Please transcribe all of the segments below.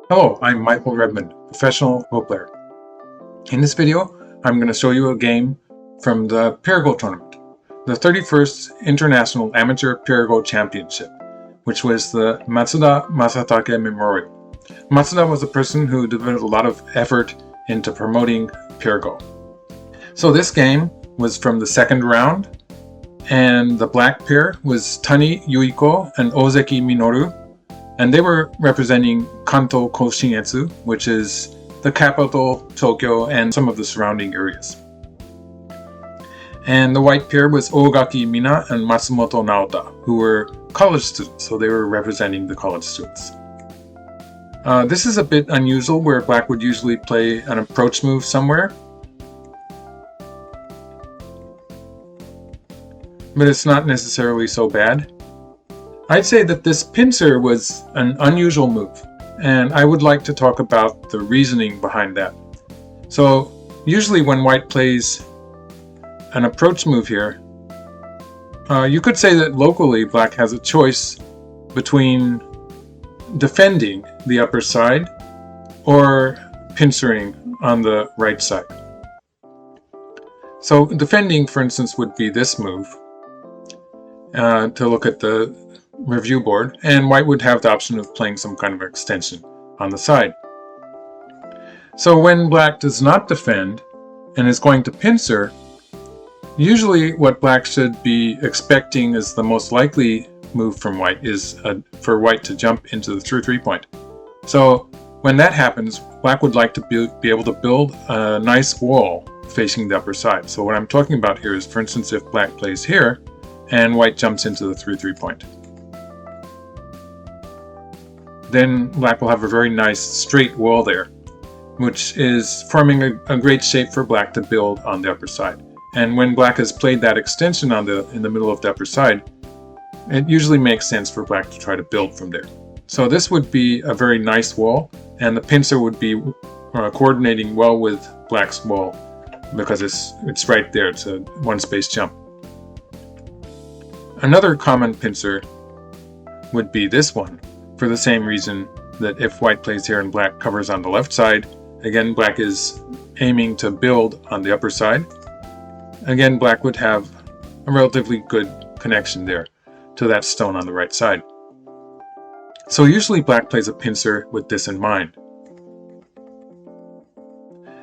Hello, I'm Michael Redmond, professional Go player. In this video, I'm going to show you a game from the Parago tournament, the 31st International Amateur Parago Championship, which was the Matsuda Masatake Memorial. Matsuda was a person who devoted a lot of effort into promoting Parago. So this game was from the second round, and the black pair was Tani, Yuiko, and Ozeki, Minoru. And they were representing Kanto Koshinetsu, which is the capital, Tokyo, and some of the surrounding areas. And the white pair was Ogaki, Mina, and Matsumoto, Naota, who were college students, so they were representing the college students. This is a bit unusual, where black would usually play an approach move somewhere. But it's not necessarily so bad. I'd say that this pincer was an unusual move, and I would like to talk about the reasoning behind that. So usually when white plays an approach move here, you could say that locally black has a choice between defending the upper side or pincering on the right side. So defending, for instance, would be this move, to look at the review board, and white would have the option of playing some kind of extension on the side. So when black does not defend and is going to pincer, usually what black should be expecting as the most likely move from white is for white to jump into the through 3-point. So when that happens, black would like to be able to build a nice wall facing the upper side. So what I'm talking about here is, for instance, if black plays here and white jumps into the through 3-point. Then black will have a very nice straight wall there, which is forming a great shape for black to build on the upper side. And when black has played that extension in the middle of the upper side, it usually makes sense for black to try to build from there. So this would be a very nice wall, and the pincer would be coordinating well with black's wall because it's right there. It's a one-space jump. Another common pincer would be this one, for the same reason that if white plays here and black covers on the left side, again black is aiming to build on the upper side. Again, black would have a relatively good connection there to that stone on the right side. So usually black plays a pincer with this in mind.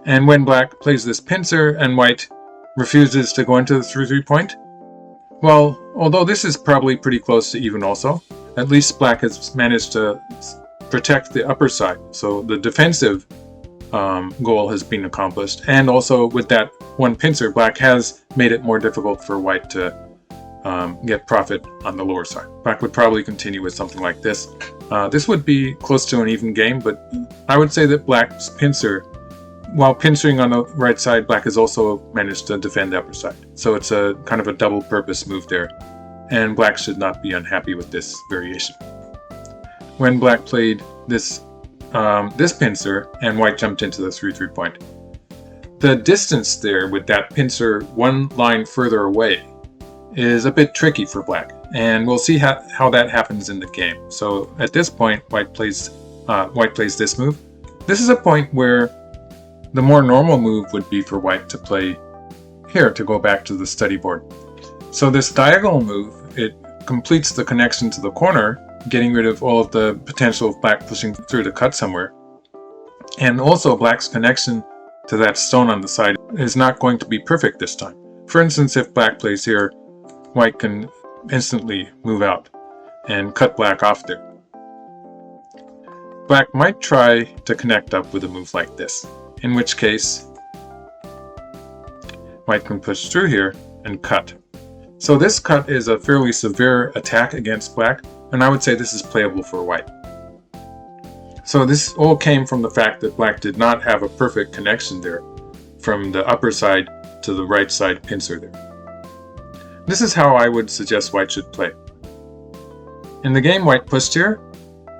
And when black plays this pincer and white refuses to go into the through 3-point, well, although this is probably pretty close to even also, at least black has managed to protect the upper side. So the defensive goal has been accomplished. And also with that one pincer, black has made it more difficult for white to get profit on the lower side. Black would probably continue with something like this. This would be close to an even game, but I would say that black's pincer, while pincering on the right side, black has also managed to defend the upper side. So it's a kind of a double purpose move there, and black should not be unhappy with this variation. When black played this pincer and white jumped into the through 3-point, the distance there with that pincer one line further away is a bit tricky for black, and we'll see how that happens in the game. So at this point, white plays this move. This is a point where the more normal move would be for white to play here to go back to the study board. So this diagonal move, it completes the connection to the corner, getting rid of all of the potential of black pushing through to cut somewhere. And also black's connection to that stone on the side is not going to be perfect this time. For instance, if black plays here, white can instantly move out and cut black off there. Black might try to connect up with a move like this, in which case white can push through here and cut. So this cut is a fairly severe attack against black, and I would say this is playable for white. So this all came from the fact that black did not have a perfect connection there from the upper side to the right side pincer there. This is how I would suggest white should play. In the game, white pushed here,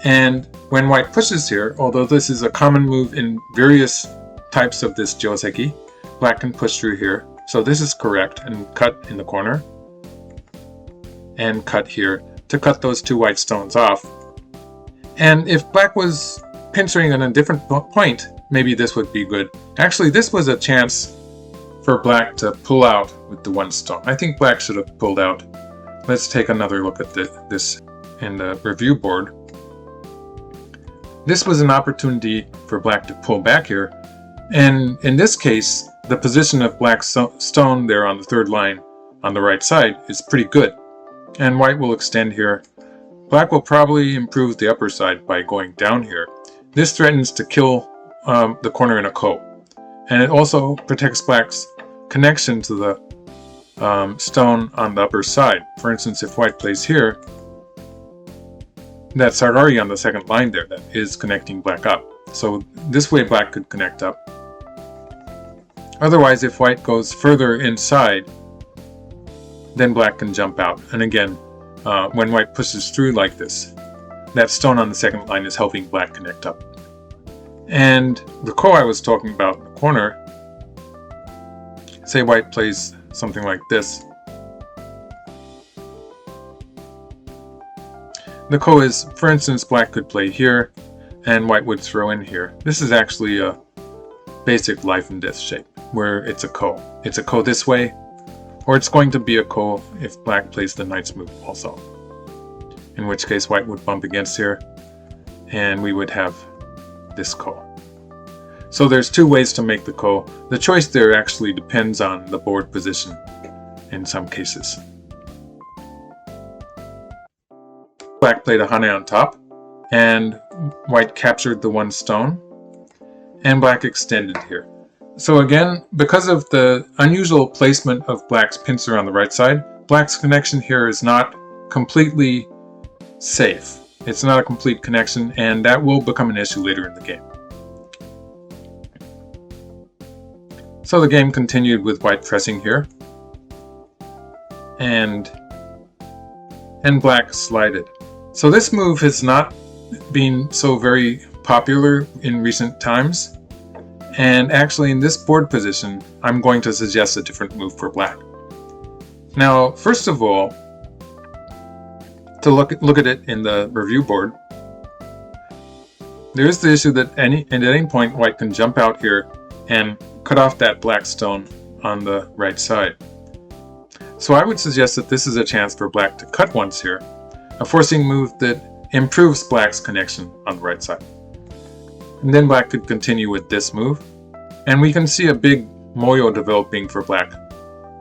and when white pushes here, although this is a common move in various types of this Ozeki, black can push through here. So this is correct, and cut in the corner, and cut here to cut those two white stones off. And if black was pincering on a different point, maybe this would be good. Actually, this was a chance for black to pull out with the one stone. I think black should have pulled out. Let's take another look at this in the review board. This was an opportunity for black to pull back here, and in this case, the position of black's stone there on the third line on the right side is pretty good, and white will extend here. Black will probably improve the upper side by going down here. This threatens to kill the corner in a ko, and it also protects black's connection to the stone on the upper side. For instance, if white plays here, that's already on the second line there that is connecting black up. So this way black could connect up. Otherwise, if white goes further inside, then black can jump out. And again, when white pushes through like this, that stone on the second line is helping black connect up. And the ko I was talking about in the corner, say white plays something like this. The ko is, for instance, black could play here, and white would throw in here. This is actually a basic life and death shape, where it's a ko. It's a ko this way, or it's going to be a ko if black plays the knight's move also. In which case white would bump against here, and we would have this ko. So there's two ways to make the ko. The choice there actually depends on the board position in some cases. Black played a hane on top, and white captured the one stone, and black extended here. So again, because of the unusual placement of black's pincer on the right side, black's connection here is not completely safe. It's not a complete connection, and that will become an issue later in the game. So the game continued with white pressing here, and black slided. So this move has not been so very popular in recent times, and actually in this board position I'm going to suggest a different move for black. Now, first of all, to look at it in the review board, there is the issue that at any point white can jump out here and cut off that black stone on the right side. So I would suggest that this is a chance for black to cut once here, a forcing move that improves black's connection on the right side. And then black could continue with this move, and we can see a big moyo developing for black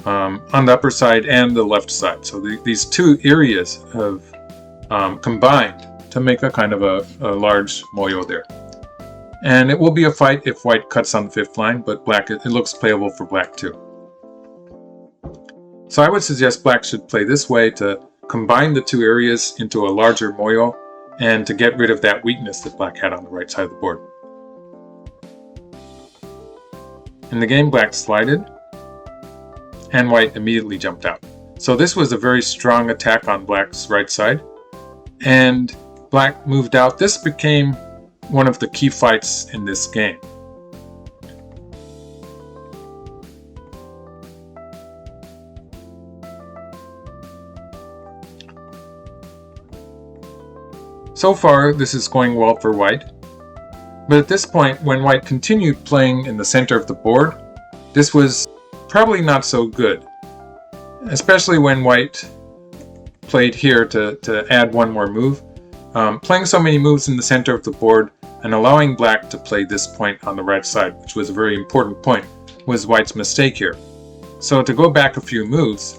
on the upper side and the left side. So these two areas have combined to make a kind of a large moyo there. And it will be a fight if white cuts on the fifth line, but black, it looks playable for black too. So I would suggest black should play this way to combine the two areas into a larger moyo and to get rid of that weakness that black had on the right side of the board. In the game, black slided, and white immediately jumped out. So this was a very strong attack on black's right side, and black moved out. This became one of the key fights in this game. So far, this is going well for white, but at this point, when white continued playing in the center of the board, this was probably not so good, especially when white played here to add one more move. Playing so many moves in the center of the board and allowing black to play this point on the right side, which was a very important point, was white's mistake here. So to go back a few moves,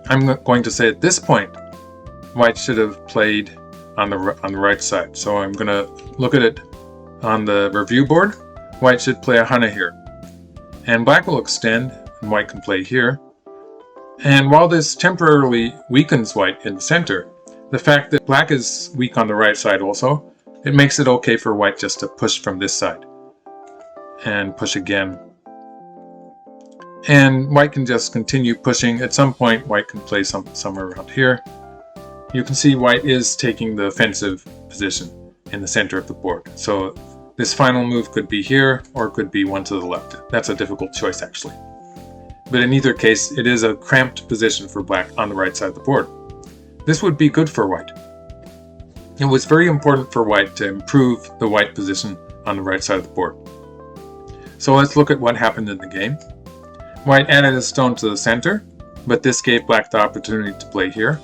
I'm going to say at this point, white should have played on the right side. So I'm going to look at it on the review board. White should play a hane here, and black will extend, and white can play here. And while this temporarily weakens white in the center, the fact that black is weak on the right side also, it makes it okay for white just to push from this side and push again. And white can just continue pushing. At some point, white can play somewhere around here. You can see white is taking the offensive position in the center of the board. So this final move could be here, or it could be one to the left. That's a difficult choice, actually. But in either case, it is a cramped position for black on the right side of the board. This would be good for white. It was very important for white to improve the white position on the right side of the board. So let's look at what happened in the game. White added a stone to the center, but this gave black the opportunity to play here.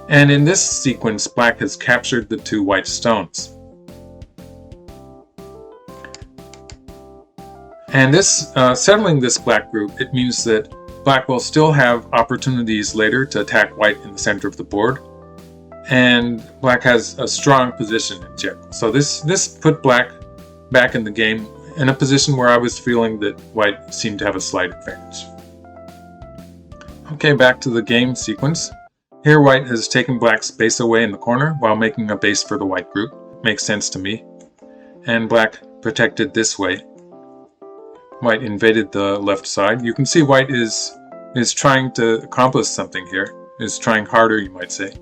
And in this sequence, black has captured the 2 white stones. And this settling this black group, it means that black will still have opportunities later to attack white in the center of the board, and black has a strong position in check. So this put black back in the game in a position where I was feeling that white seemed to have a slight advantage. Okay, back to the game sequence. Here white has taken black's base away in the corner while making a base for the white group. Makes sense to me. And black protected this way. White invaded the left side. You can see white is trying to accomplish something here. Is trying harder, you might say.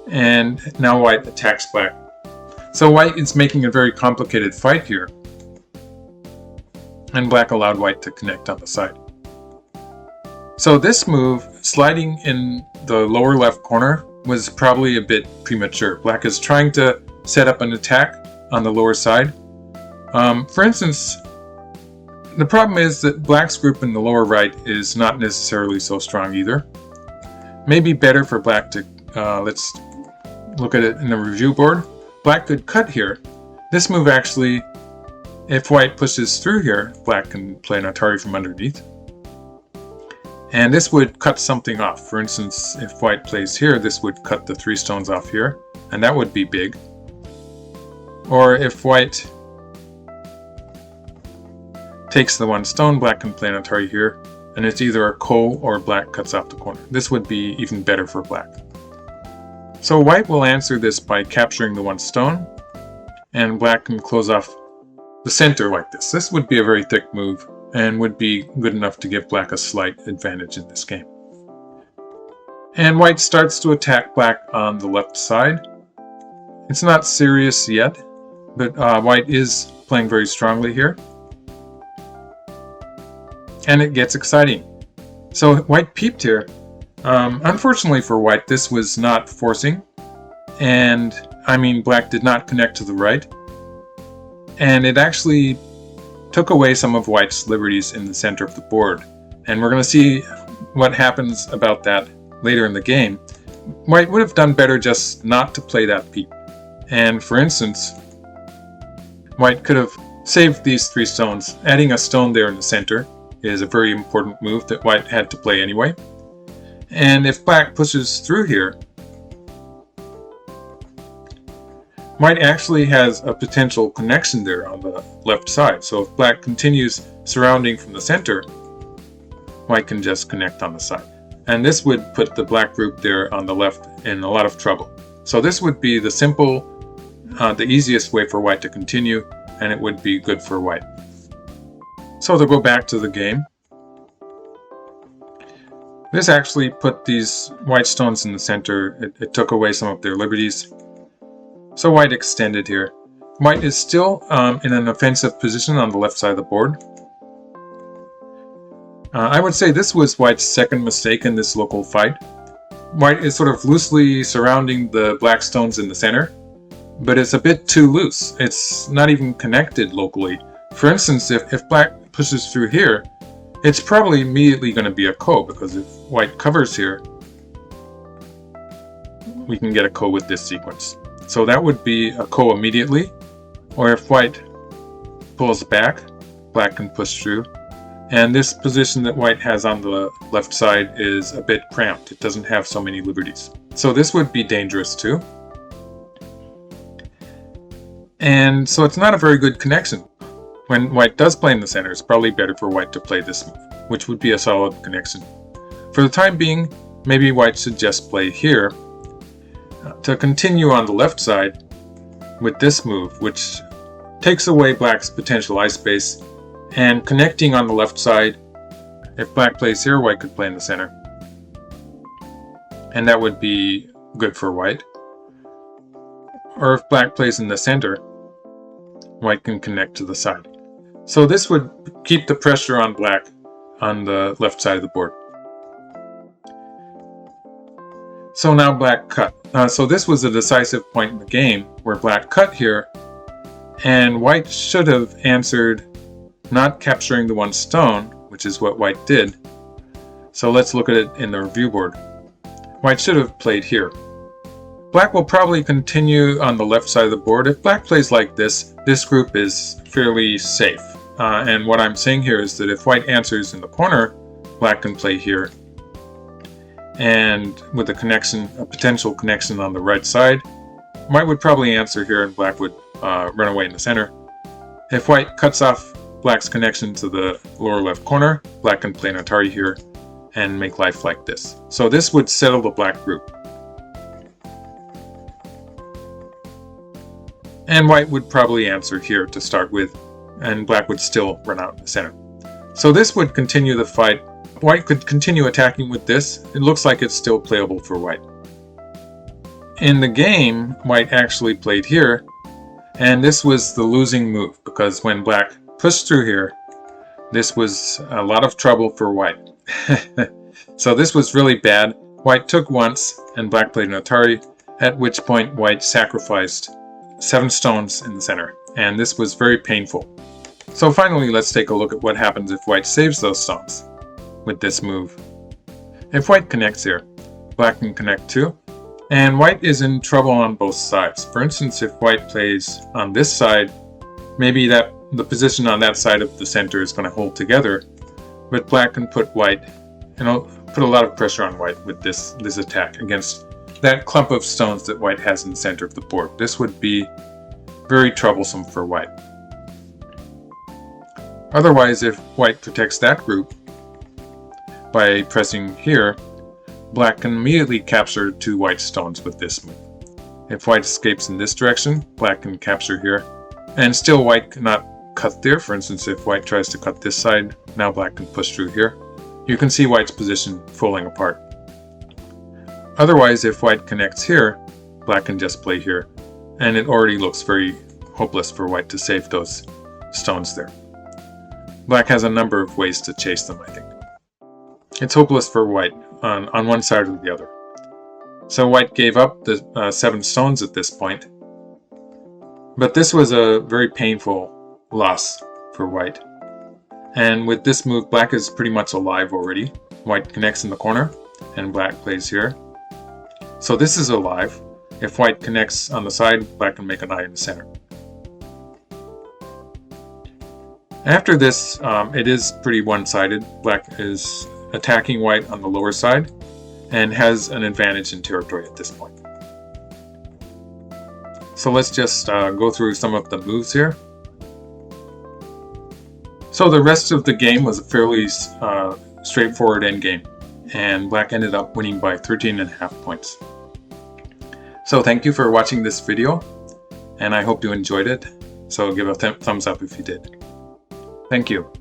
And now white attacks black. So white is making a very complicated fight here. And black allowed white to connect on the side. So this move, sliding in the lower left corner, was probably a bit premature. Black is trying to set up an attack on the lower side. For instance, the problem is that black's group in the lower right is not necessarily so strong either. Maybe better for black to, let's look at it in the review board. Black could cut here. This move actually, if white pushes through here, black can play an Atari from underneath. And this would cut something off. For instance, if white plays here, this would cut the 3 stones off here, and that would be big. Or if white takes the 1 stone, black can play an Atari here, and it's either a ko or black cuts off the corner. This would be even better for black. So white will answer this by capturing the 1 stone, and black can close off the center like this. This would be a very thick move, and would be good enough to give black a slight advantage in this game. And white starts to attack black on the left side. It's not serious yet, but white is playing very strongly here. And it gets exciting. So white peeped here. Unfortunately for white, this was not forcing. And I mean, black did not connect to the right. And it actually took away some of white's liberties in the center of the board. And we're going to see what happens about that later in the game. White would have done better just not to play that peep. And for instance, white could have saved these 3 stones. Adding a stone there in the center is a very important move that white had to play anyway. And if black pushes through here, white actually has a potential connection there on the left side. So if black continues surrounding from the center, white can just connect on the side. And this would put the black group there on the left in a lot of trouble. So this would be the simple, the easiest way for white to continue, and it would be good for white. So to go back to the game, this actually put these white stones in the center. It took away some of their liberties. So white extended here. White is still in an offensive position on the left side of the board. I would say this was white's second mistake in this local fight. White is sort of loosely surrounding the black stones in the center, but it's a bit too loose. It's not even connected locally. For instance, if black pushes through here, it's probably immediately going to be a ko, because if white covers here, we can get a ko with this sequence. So that would be a ko immediately, or if white pulls back, black can push through. And this position that white has on the left side is a bit cramped. It doesn't have so many liberties. So this would be dangerous too. And so it's not a very good connection. When white does play in the center, it's probably better for white to play this move, which would be a solid connection. For the time being, maybe white should just play here to continue on the left side with this move, which takes away black's potential ice base, and connecting on the left side, if black plays here, white could play in the center. And that would be good for white. Or if black plays in the center, white can connect to the side. So this would keep the pressure on black on the left side of the board. So now black cut. So this was a decisive point in the game where black cut here, and white should have answered not capturing the one stone, which is what white did. So let's look at it in the review board. White should have played here. Black will probably continue on the left side of the board. If black plays like this group is fairly safe. And what I'm saying here is that if white answers in the corner, black can play here. And with a potential connection on the right side, white would probably answer here and black would run away in the center. If white cuts off black's connection to the lower left corner, black can play an Atari here and make life like this. So this would settle the black group. And white would probably answer here to start with, and black would still run out in the center. So this would continue the fight. White could continue attacking with this. It looks like it's still playable for white. In the game, white actually played here, and this was the losing move, because when black pushed through here, this was a lot of trouble for white. So this was really bad. White took once, and black played an Atari, at which point white sacrificed 7 stones in the center, and this was very painful. So finally, let's take a look at what happens if white saves those stones with this move. If white connects here, black can connect too, and white is in trouble on both sides. For instance, if white plays on this side, maybe the position on that side of the center is going to hold together, but black can put white, put a lot of pressure on white with this attack against that clump of stones that white has in the center of the board. This would be very troublesome for white. Otherwise, if white protects that group by pressing here, black can immediately capture 2 white stones with this move. If white escapes in this direction, black can capture here, and still white cannot cut there. For instance, if white tries to cut this side, now black can push through here. You can see white's position falling apart. Otherwise, if white connects here, black can just play here, and it already looks very hopeless for white to save those stones there. Black has a number of ways to chase them, I think. It's hopeless for white on one side or the other. So white gave up the 7 stones at this point, but this was a very painful loss for white. And with this move, black is pretty much alive already. White connects in the corner, and black plays here. So this is alive. If white connects on the side, black can make an eye in the center. After this, it is pretty one-sided. Black is attacking white on the lower side and has an advantage in territory at this point. So let's just go through some of the moves here. So the rest of the game was a fairly straightforward endgame, and black ended up winning by 13.5 points. So thank you for watching this video, and I hope you enjoyed it. So give a thumbs up if you did. Thank you.